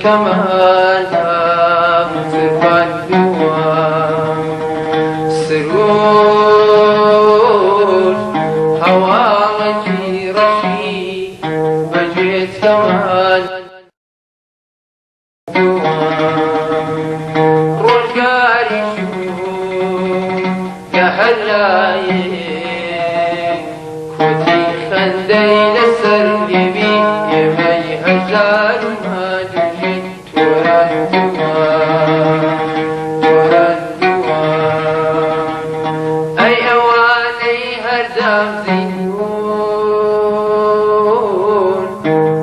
كمان زربان دوام سروج هواڵەکی ڕەشی بەگوێت کەمان دوام ڕۆژگاری شوو کە هەر لایەک کۆتی خەندەی لەسەر لێوی ئێمەی هەژار و مادوژی تۆران دوام ئەی ئەوانەی هەردام زیندوون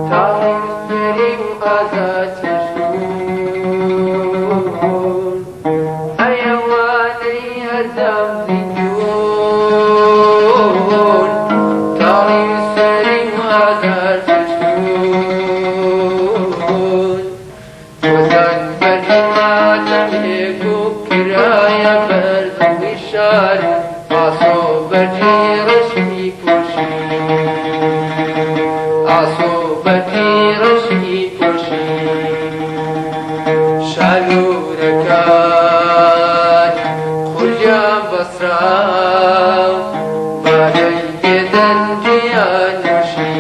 تاڵی مستەری و ئازاد چەشتون ئەی ئەوانەی هەردام زیندوون تاڵی مستەری و ئازاد چەشتون وەزان بەرهیماتە لێک و کرایە بەردوی شار ئاسۆ بەرجی ڕەشی پۆشی ئاسۆ بەرجی ڕەشی پۆشی شالوورەکان خورجیان بەسراو بانەی بێدەنگیان نووشی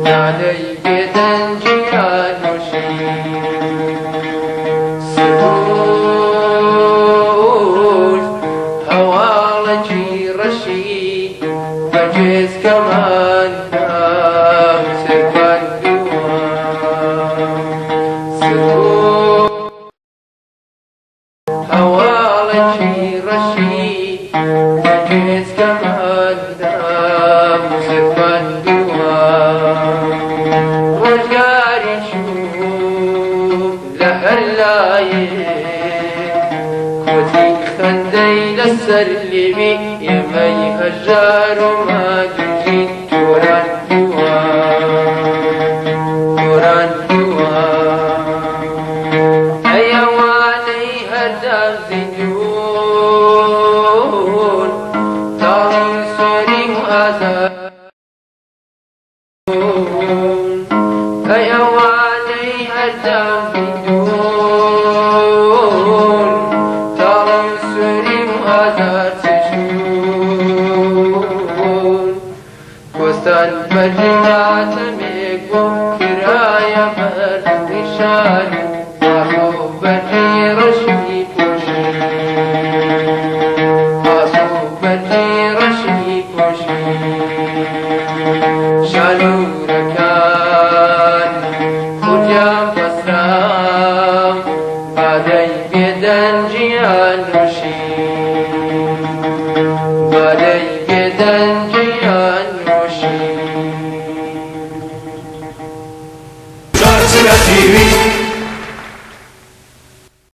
نانەی بێدەنگیان نووشی سروج هەواڵەکی ڕەشی بەگوێز کەماندا زربان دوام سروج هەواڵەکی ڕەشی بەگوێز کەماندا زربان دوام ڕۆژگاری چوو لە هەر لایەک کۆتی خەندەی لەسەر لێوی ئێمەی هەژار و مادوژی تۆران دوام ئەی ئەوانەی هەردام زیندوون تاڵی سۆری و ئازاد ئەی ئەوانەی هەردام زیندوون تاڵی سۆری و ئازاد چەشتون کۆستان بەرهیماتە مێک بۆ کرایە بەردوی شار